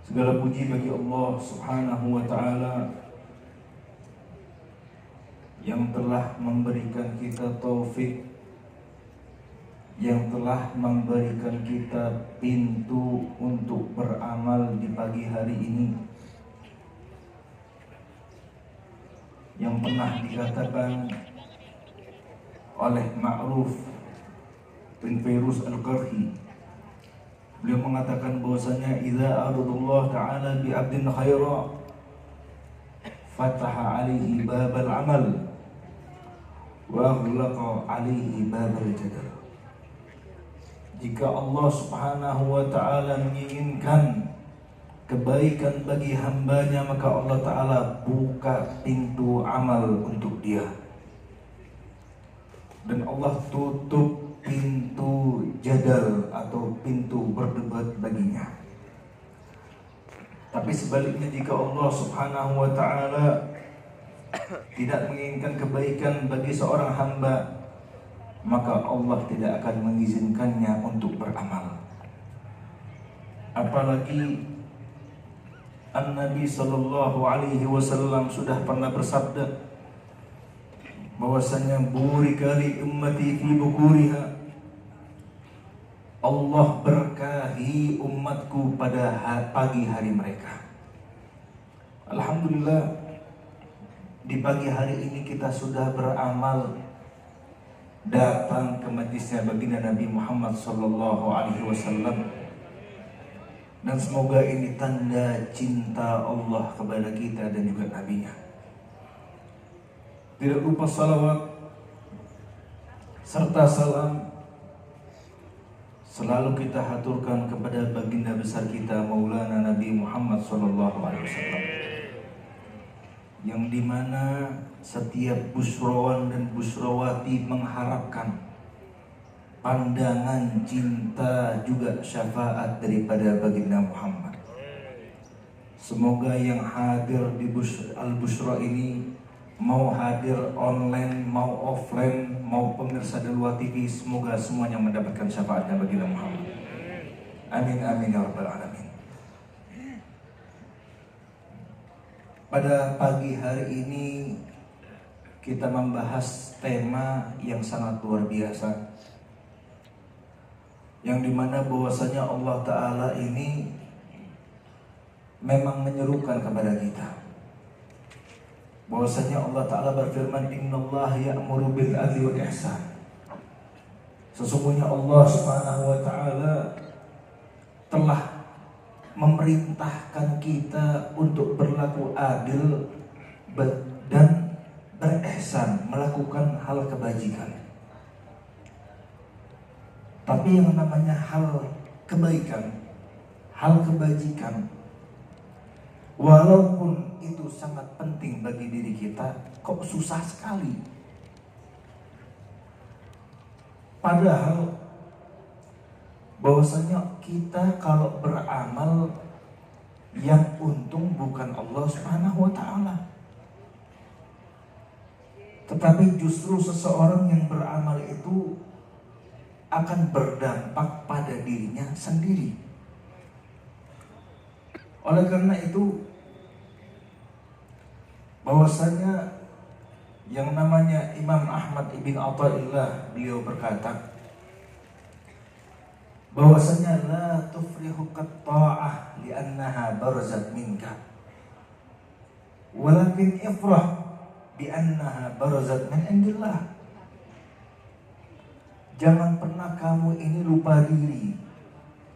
Segala puji bagi Allah Subhanahu wa ta'ala yang telah memberikan kita taufik, yang telah memberikan kita pintu untuk beramal di pagi hari ini. Yang pernah dikatakan oleh Ma'ruf bin Fairuz Al-Qarhi, beliau mengatakan bahwasanya idza aradallahu ta'ala bi 'abdin khaira fataha 'alaihi babal amal wa aghlaqa 'alaihi babal jadal. Jika Allah Subhanahu wa ta'ala menginginkan kebaikan bagi hambanya, maka Allah ta'ala buka pintu amal untuk dia, dan Allah tutup pintu jadal atau pintu berdebat baginya. Tapi sebaliknya, jika Allah Subhanahu wa ta'ala tidak menginginkan kebaikan bagi seorang hamba, maka Allah tidak akan mengizinkannya untuk beramal. Apalagi An-Nabi sallallahu alaihi wasallam sudah pernah bersabda bahwasanya burika li ummati fi bukuriha, Allah berkahi umatku pada pagi hari mereka. Alhamdulillah, di pagi hari ini kita sudah beramal, datang ke majlisnya baginda Nabi Muhammad sallallahu alaihi wasallam. Dan semoga ini tanda cinta Allah kepada kita dan juga Nabi-Nya. Tidak lupa salawat serta salam selalu kita haturkan kepada baginda besar kita Maulana Nabi Muhammad SAW, yang dimana setiap busrawan dan busrawati mengharapkan pandangan cinta juga syafaat daripada baginda Muhammad. Semoga yang hadir di Al-Bushra ini, mau hadir online, mau offline, mau pemirsa di luar TV, semoga semuanya mendapatkan syafaatnya baginda Muhammad. Amin amin ya rabbal alamin. Pada pagi hari ini kita membahas tema yang sangat luar biasa, yang dimana bahwasanya Allah Ta'ala ini memang menyerukan kepada kita, bahwasanya Allah Ta'ala berfirman, innallaha ya'muru bil 'adli wal ihsan. Sesungguhnya Allah Subhanahu wa ta'ala telah memerintahkan kita untuk berlaku adil dan berihsan, melakukan hal kebajikan. Tapi yang namanya hal kebaikan, hal kebajikan, walaupun itu sangat penting bagi diri kita, kok susah sekali. Padahal bahwasanya kita kalau beramal, yang untung bukan Allah Subhanahu wa ta'ala, tetapi justru seseorang yang beramal itu akan berdampak pada dirinya sendiri. Oleh karena itu, bahwasanya yang namanya Imam Ahmad ibn Athaillah, beliau berkata bahwasanya la tufrihu qatta'ah li'annaha barazat minka, walakin ifrah bi'annaha barazat min indillah. Jangan pernah kamu ini lupa diri,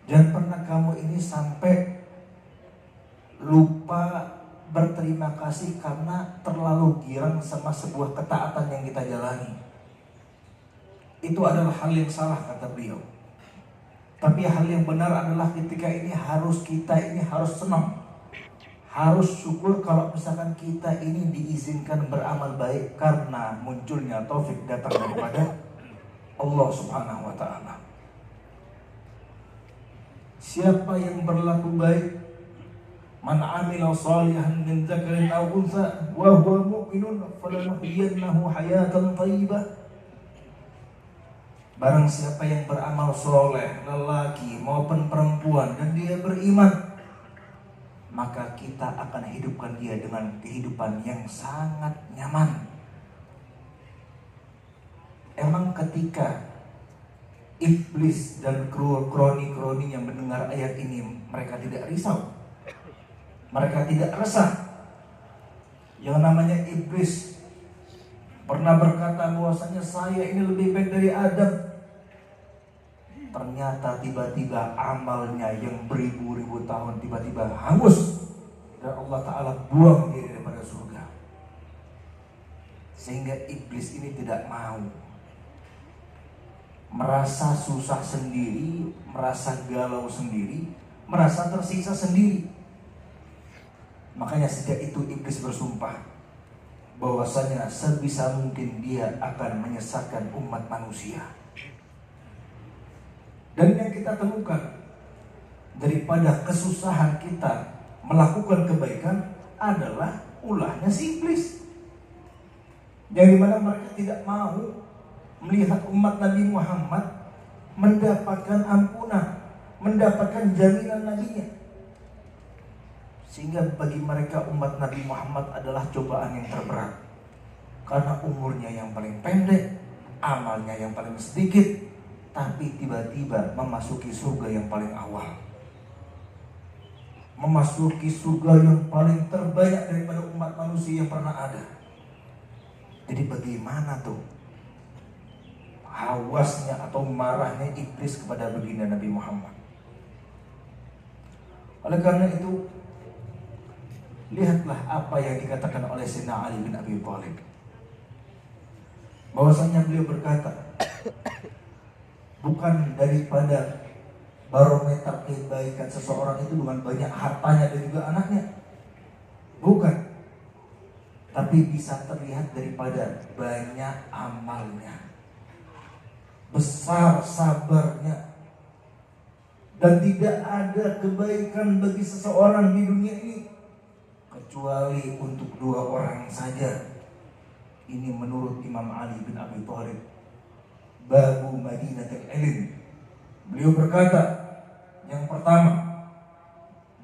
jangan pernah kamu ini sampai lupa berterima kasih karena terlalu girang sama sebuah ketaatan yang kita jalani. Itu adalah hal yang salah, kata beliau. Tapi hal yang benar adalah ketika ini kita harus senang, harus syukur kalau misalkan kita ini diizinkan beramal baik karena munculnya taufik datang daripada Allah Subhanahu wa ta'ala. Siapa yang berlaku baik, man amila salihan min dzakarin aw untha wa huwa mu'minun falanuhyiyannahu hayatan thayyibah. Barang siapa yang beramal soleh, lelaki maupun perempuan, dan dia beriman, maka kita akan hidupkan dia dengan kehidupan yang sangat nyaman. Emang ketika iblis dan kroni-kroni yang mendengar ayat ini, mereka tidak risau, mereka tidak resah. Yang namanya iblis pernah berkata bahwasanya saya ini lebih baik dari Adam. Ternyata tiba-tiba amalnya yang beribu-ribu tahun tiba-tiba hangus dan Allah Ta'ala buang dia daripada surga. Sehingga iblis ini tidak mau, merasa susah sendiri, merasa galau sendiri, merasa tersiksa sendiri. Makanya sejak itu iblis bersumpah bahwasanya sebisa mungkin dia akan menyesatkan umat manusia. Dan yang kita temukan daripada kesusahan kita melakukan kebaikan adalah ulahnya si iblis, yang dimana mereka tidak mau melihat umat Nabi Muhammad mendapatkan ampunan, mendapatkan jaminan nabinya. Sehingga bagi mereka umat Nabi Muhammad adalah cobaan yang terberat, karena umurnya yang paling pendek, amalnya yang paling sedikit, tapi tiba-tiba memasuki surga yang paling awal, memasuki surga yang paling terbanyak daripada umat manusia yang pernah ada. Jadi bagaimana tuh hawasnya atau marahnya iblis kepada baginda Nabi Muhammad? Oleh karena itu, lihatlah apa yang dikatakan oleh Sayyidina Ali bin Abi Thalib, bahwasanya beliau berkata, bukan daripada barometer kebaikan seseorang itu dengan banyak hartanya dan juga anaknya, bukan, tapi bisa terlihat daripada banyak amalnya, besar sabarnya. Dan tidak ada kebaikan bagi seseorang di dunia ini kecuali untuk dua orang saja. Ini menurut Imam Ali bin Abi Thalib, Babu Madinatul Ilm. Beliau berkata, yang pertama,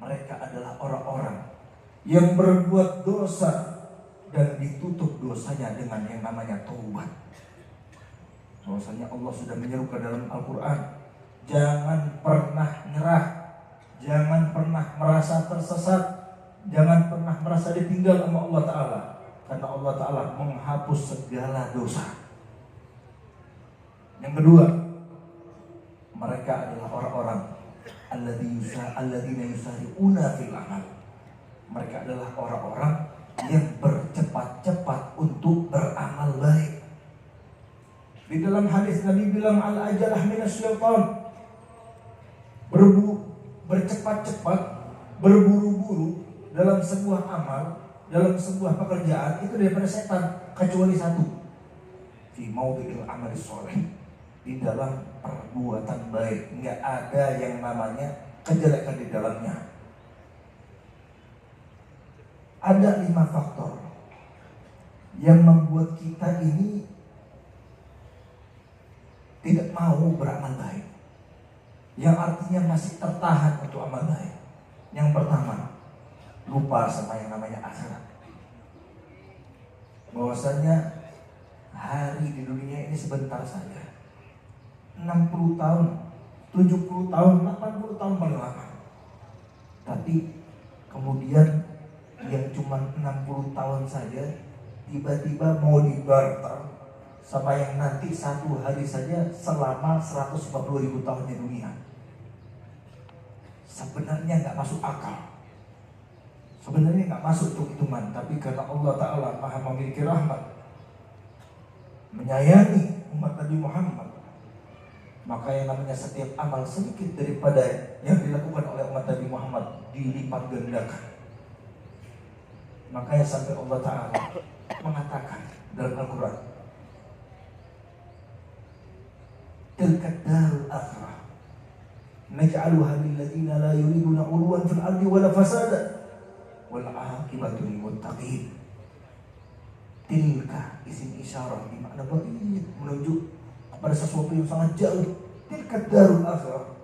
mereka adalah orang-orang yang berbuat dosa dan ditutup dosanya dengan yang namanya taubat. Bahwasanya Allah sudah menyerukan dalam Al-Quran, jangan pernah nyerah, jangan pernah merasa tersesat, jangan pernah merasa ditinggal sama Allah Ta'ala, karena Allah Ta'ala menghapus segala dosa. Yang kedua, mereka adalah orang-orang alladzina yusari'una fil amal. Mereka adalah orang-orang yang bercepat-cepat untuk beramal baik. Di dalam hadis Nabi bilang, al-ajalah minasyaitan, bercepat-cepat, berburu-buru dalam sebuah amal, dalam sebuah pekerjaan itu daripada setan, kecuali satu, fi maudhi'il amali sholih, di dalam perbuatan baik. Nggak ada yang namanya kejelekan di dalamnya. Ada 5 faktor yang membuat kita ini tidak mau beramal baik, yang artinya masih tertahan untuk amal baik. Yang pertama, lupa sama yang namanya akhirat. Bahwasanya hari di dunia ini sebentar saja, 60 tahun, 70 tahun, 80 tahun paling lama. Tapi kemudian yang cuma 60 tahun saja tiba-tiba mau dibarter sama yang nanti satu hari saja selama 150.000 tahun di dunia. Sebenarnya nggak masuk akal, sebenarnya nggak masuk untuk hitungan. Tapi karena Allah Ta'ala maha memiliki rahmat, menyayangi umat Nabi Muhammad, maka yang namanya setiap amal sedikit daripada yang dilakukan oleh umat Nabi Muhammad dilipat gandakan. Makanya sampai Allah Ta'ala mengatakan dalam Al-Quran, tilka darul akhirah naj'aluha lil ladzina la yuriduna 'uluwan fil ardi wala fasada wal 'aqibatu lil muttaqin. Tilka isim isyarah bermakna ba'id, menunjuk kepada sesuatu yang sangat jauh. Tilka darul akhirah,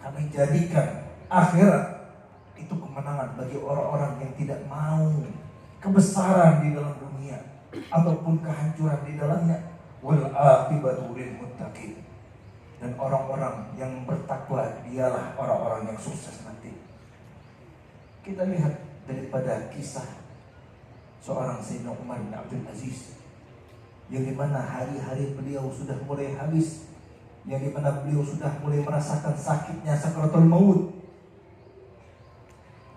kami jadikan akhirat itu kemenangan tekanan bagi orang-orang yang tidak mau kebesaran di dalam dunia ataupun kehancuran di dalamnya. Wal aqibatu lil muttaqin. Dan orang-orang yang bertakwa dialah orang-orang yang sukses nanti. Kita lihat daripada kisah seorang Sayyidina Umar bin Abdul Aziz, yang dimana hari-hari beliau sudah mulai habis, yang dimana beliau sudah mulai merasakan sakitnya sakaratul maut.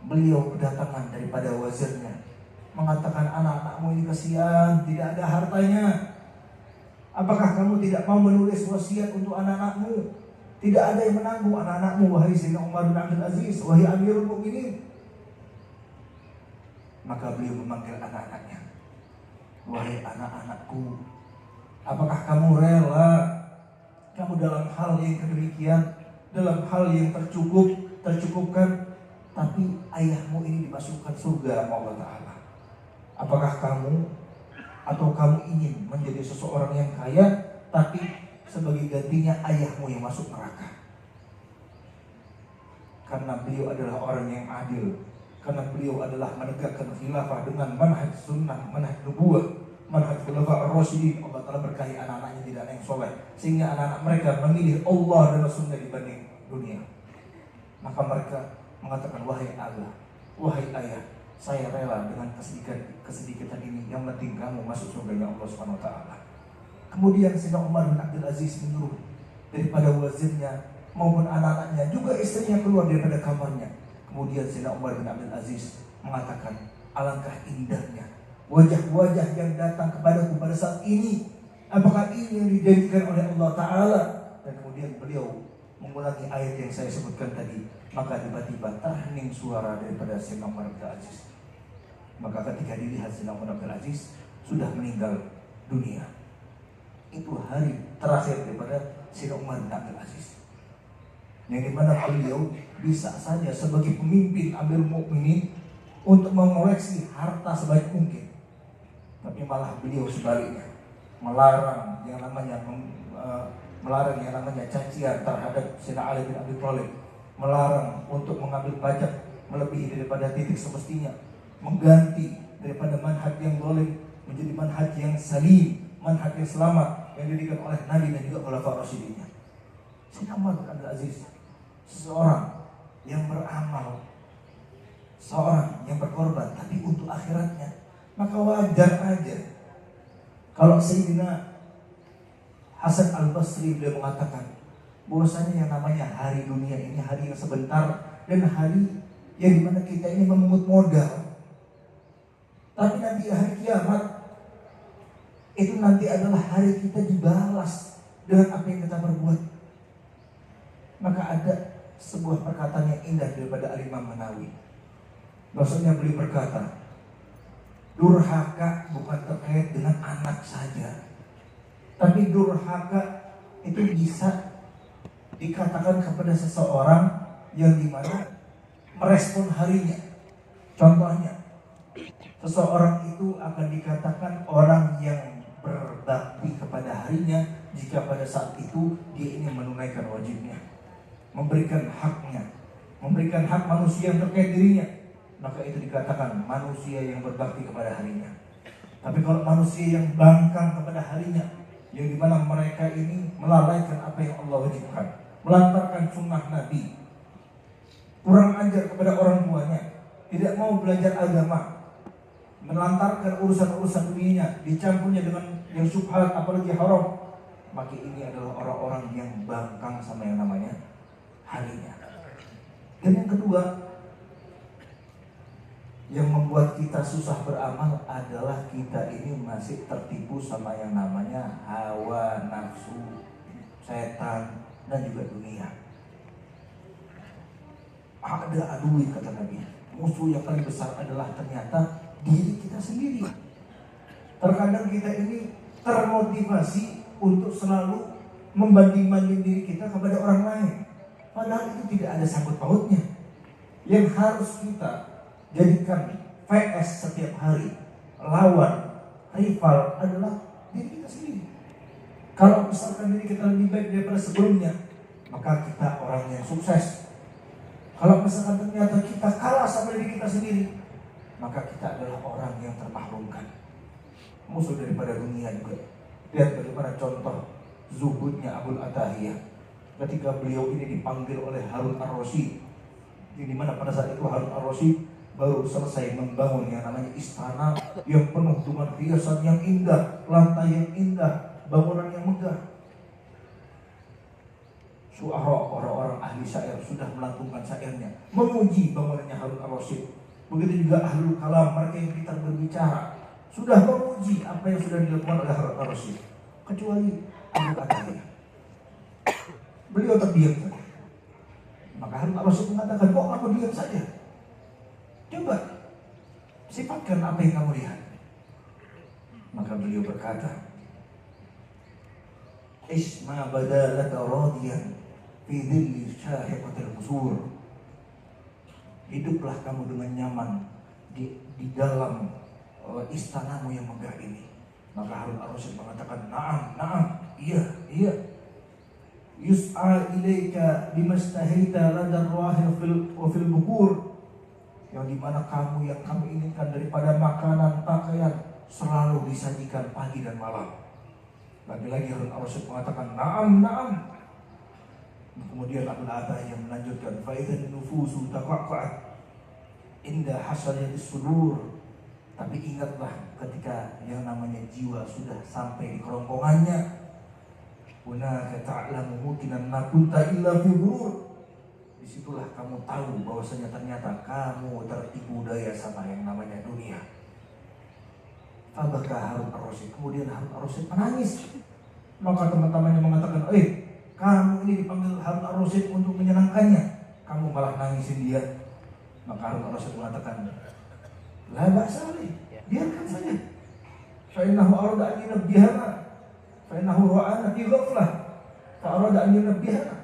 Beliau kedatangan daripada wazirnya, mengatakan, anak-anakmu ini kasihan, tidak ada hartanya. Apakah kamu tidak mau menulis wasiat untuk anak-anakmu? Tidak ada yang menanggung anak-anakmu, wahai Sayyidina Umar bin Abdul Aziz, wahai Amirul Mukminin. Maka beliau memanggil anak-anaknya, wahai anak-anakku, apakah kamu rela, kamu dalam hal yang demikian, dalam hal yang tercukupkan, tapi ayahmu ini dimasukkan surga Allah Ta'ala. Apakah kamu atau kamu ingin menjadi seseorang yang kaya, tapi sebagai gantinya ayahmu yang masuk neraka? Karena beliau adalah orang yang adil, karena beliau adalah menegakkan khilafah dengan manhaj sunnah, manhaj nubuwah, manhaj khulafah ar-rasyidin. Allah Ta'ala berkahi anak-anaknya tidak ada yang soleh, sehingga anak-anak mereka memilih Allah dan Rasulnya dibanding dunia. Maka mereka mengatakan, wahai Allah, wahai ayah, saya rela dengan kesedikitan ini, yang penting kamu masuk surganya Allah Subhanahu wa taala. Kemudian Sayyidina Umar bin Abdul Aziz menyuruh daripada wazirnya maupun anak-anaknya, juga istrinya, keluar daripada kamarnya. Kemudian Sayyidina Umar bin Abdul Aziz mengatakan, alangkah indahnya wajah-wajah yang datang kepadaku pada saat ini. Apakah ini yang dijanjikan oleh Allah Ta'ala? Dan kemudian beliau mengulangi ayat yang saya sebutkan tadi. Maka tiba-tiba terhening suara daripada Sayyidina Umar bin Abdul Aziz. Maka ketika dilihat Sayyidina Umar bin Abdul Aziz sudah meninggal dunia. Itu hari terakhir daripada Sayyidina Umar bin Abdul Aziz, yang dimana beliau bisa saja sebagai pemimpin Amirul Mukminin untuk mengoleksi harta sebaik mungkin, tapi malah beliau sebaliknya melarang yang namanya cacian terhadap Sayyidina Ali bin Abi Thalib, melarang untuk mengambil pajak melebihi daripada titik semestinya, mengganti daripada manhaj yang zalim menjadi manhaj yang salim, manhaj yang selamat yang diberikan oleh Nabi dan juga khulafa'ur rasyidin. Sayyidina Umar bin Abdul Aziz, seseorang yang beramal, seorang yang berkorban, tapi untuk akhiratnya. Maka wajar aja kalau Sayyidina Hasan al-Basri beliau mengatakan bahwasanya yang namanya hari dunia ini hari yang sebentar, dan hari yang dimana kita ini memungut modal. Tapi nanti hari kiamat itu nanti adalah hari kita dibalas dengan apa yang kita perbuat. Maka ada sebuah perkataan yang indah daripada Al-Imam Manawi. Maksudnya beliau berkata, durhaka bukan terkait dengan anak saja, tapi durhaka itu bisa dikatakan kepada seseorang yang dimana merespon harinya. Contohnya, seseorang itu akan dikatakan orang yang berbakti kepada harinya jika pada saat itu dia ingin menunaikan wajibnya, memberikan haknya, memberikan hak manusia yang terkait dirinya, maka itu dikatakan manusia yang berbakti kepada harinya. Tapi kalau manusia yang bangkang kepada harinya, yang dimana mereka ini melalaikan apa yang Allah wajibkan, melantarkan sunnah Nabi, kurang ajar kepada orang tuanya, tidak mau belajar agama, melantarkan urusan-urusan dunianya, dicampurnya dengan yang syubhat apalagi haram, maka ini adalah orang-orang yang bangkang sama yang namanya harinya. Dan yang kedua, yang membuat kita susah beramal adalah kita ini masih tertipu sama yang namanya hawa nafsu, setan, dan juga dunia. Ada adui, kata Nabi, musuh yang paling besar adalah ternyata diri kita sendiri. Terkadang kita ini termotivasi untuk selalu membanding-banding diri kita kepada orang lain, padahal itu tidak ada sangkut pautnya. Yang harus kita jadikan PS setiap hari, lawan, rival adalah diri kita sendiri. Kalau misalkan diri kita lebih baik daripada sebelumnya, maka kita orang yang sukses. Kalau misalkan ternyata kita kalah sama diri kita sendiri, maka kita adalah orang yang termahlumkan, musuh daripada dunia juga. Lihat bagaimana contoh zuhudnya Abul Atahiyah ketika beliau ini dipanggil oleh Harun Ar-Rasyid, di mana pada saat itu Harun Ar-Rasyid baru selesai membangun yang namanya istana yang penuh dengan hiasan yang indah, lantai yang indah, bangunan yang megah. Syu'ara, orang-orang ahli syair sudah melantunkan syairnya, memuji bangunannya Harun Ar-Rasyid. Begitu juga ahlul kalam, mereka yang pintar berbicara, sudah memuji apa yang sudah dilakukan oleh Harun Ar-Rasyid. Kecuali Abu Atahiyah, beliau terdiam saja. Maka Harun Ar-Rasyid mengatakan, kok kamu diam saja? Coba sifatkan apa yang kamu lihat. Maka beliau berkata, Isma badalaka radiyan fi dhilli syahiqatil qusur. Hiduplah kamu dengan nyaman di dalam istanamu yang megah ini. Maka Harun Ar-Rasyid mengatakan, na'am, iya. Yus'a ilaika bimastahita ladar wahil fil bukur. Yang dimana kamu yang kamu inginkan daripada makanan, pakaian selalu disajikan pagi dan malam. Lagi-lagi Harun Ar-Rasyid mengatakan, na'am. Kemudian Abul Atahiyah melanjutkan, fa'idhan nufusu taqaqa'at inda hasayatis sudur. Tapi ingatlah ketika yang namanya jiwa sudah sampai di kerongkongannya, hunaka ta'lamu mungkinan ma kunta illa fi ghurur. Disitulah kamu tahu bahwasanya ternyata kamu tertipu daya sama yang namanya dunia. Fabaka Harun Ar-Rasyid. Kemudian Harun Ar-Rasyid menangis. Maka teman-temannya mengatakan, kamu ini dipanggil Harun Ar-Rasyid untuk menyenangkannya, kamu malah nangisin dia. Maka Harun Ar-Rasyid mengatakan, la ba'sa alaih, biarkan saja. Fa'innahu arada an yunabbihana, fa'innahu ra'ana fi ghaflah, fa'arada an yunabbihana.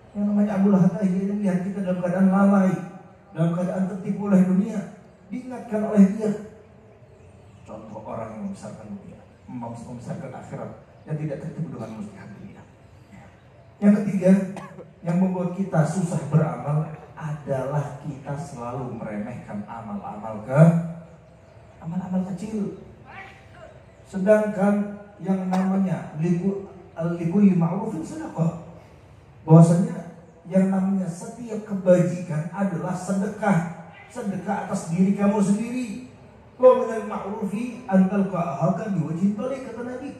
Yang namanya Abu Atahiyah ini melihat kita dalam keadaan lalai, dalam keadaan tertipu oleh dunia, diingatkan oleh dia. Contoh orang yang membesarkan dunia, membesarkan akhirat, dan tidak tertipu dengan muslihat dunia. Yang ketiga, yang membuat kita susah beramal adalah kita selalu meremehkan amal-amal kecil. Sedangkan yang namanya likulli ma'rufin sadaqah, bahwasanya yang namanya setiap kebajikan adalah sedekah atas diri kamu sendiri. Wa minal ma'rufi an talqa akhaka biwajhin talib, kata Nabi.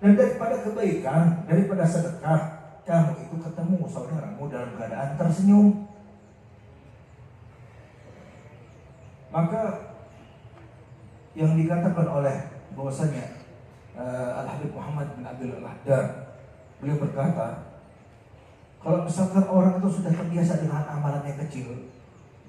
Dan daripada kebaikan, daripada sedekah, kamu itu ketemu saudaramu dalam keadaan tersenyum. Maka yang dikatakan oleh bahwasanya Al-Habib Muhammad bin Abdul Al-Haddad, beliau berkata, kalau misalkan orang itu sudah terbiasa dengan amalan yang kecil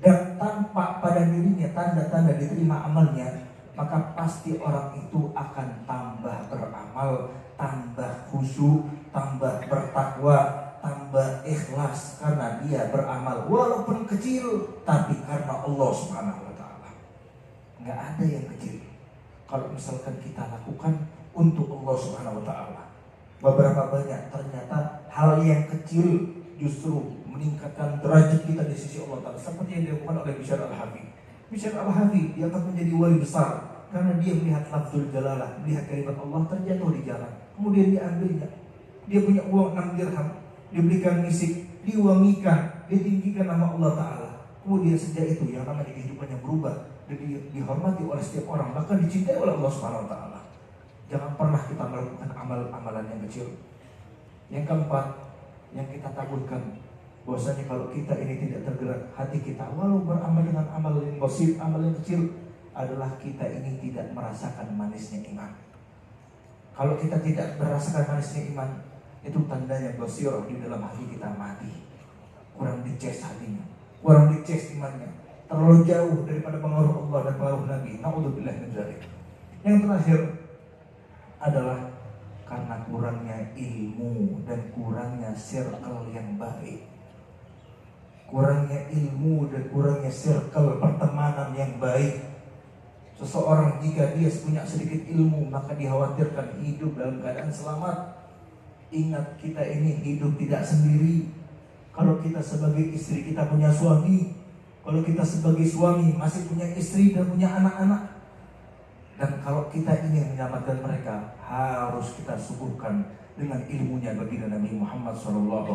dan tanpa pada dirinya tanda-tanda diterima amalnya, maka pasti orang itu akan tambah beramal, tambah khusyuk, tambah bertakwa, tambah ikhlas, karena dia beramal walaupun kecil, tapi karena Allah Subhanahu wa Ta'ala. Nggak ada yang kecil kalau misalkan kita lakukan untuk Allah Subhanahu wa Ta'ala. Beberapa banyak ternyata hal yang kecil justru meningkatkan derajat kita di sisi Allah Ta'ala, seperti yang dilakukan oleh Bishr Al-Hafidh. Bishr Al-Hafidh dia akan menjadi wali besar karena dia melihat lafzul jalalah, melihat kalimat Allah terjatuh di jalan, kemudian diambilnya. Dia punya uang 6 dirham, diberikan misik, diwangikan, ditinggikan nama Allah Ta'ala. Kemudian sejak itu yang namanya kehidupannya berubah dan dihormati oleh setiap orang, bahkan dicintai oleh Allah Subhanahu wa Ta'ala. Jangan pernah kita melakukan amalan yang kecil. Yang keempat, yang kita takutkan, bahwasanya kalau kita ini tidak tergerak hati kita, walau beramal dengan amal yang basit, amal yang kecil, adalah kita ini tidak merasakan manisnya iman. Kalau kita tidak merasakan manisnya iman, itu tandanya basirah di dalam hati kita mati, kurang dicek hatinya, kurang dicek imannya, terlalu jauh daripada pengaruh Allah dan pengaruh Nabi. Na'udzubillah min dzalik. Yang terakhir adalah karena kurangnya ilmu dan kurangnya circle yang baik. Kurangnya ilmu dan kurangnya circle pertemanan yang baik. Seseorang jika dia punya sedikit ilmu, maka dikhawatirkan hidup dalam keadaan selamat. Ingat, kita ini hidup tidak sendiri. Kalau kita sebagai istri, kita punya suami. Kalau kita sebagai suami masih punya istri dan punya anak-anak, dan kalau kita ingin menyelamatkan mereka, harus kita suguhkan dengan ilmunya baginda Nabi Muhammad SAW.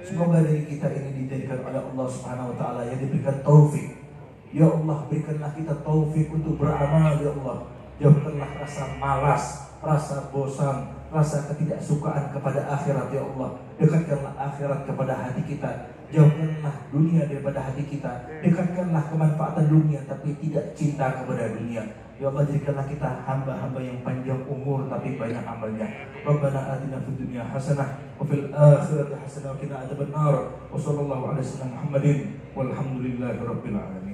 Semoga dari kita ini dijadikan oleh Allah Subhanahu Wa Taala yang diberikan taufik. Ya Allah, berikanlah kita taufik untuk beramal. Ya Allah, jauhkanlah rasa malas, rasa bosan, rasa ketidaksukaan kepada akhirat. Ya Allah, dekatkanlah akhirat kepada hati kita. Jauhkanlah dunia daripada hati kita. Dekatkanlah kemanfaatan dunia tapi tidak cinta kepada dunia. Ya Allah, jadikanlah kita hamba-hamba yang panjang umur tapi banyak amalnya. Rabbana atina fid dunya hasanah wa fil akhirati hasanah wa qina adzabannar. Wa sallallahu ala sayyidina Muhammadin walhamdulillahi rabbil alamin.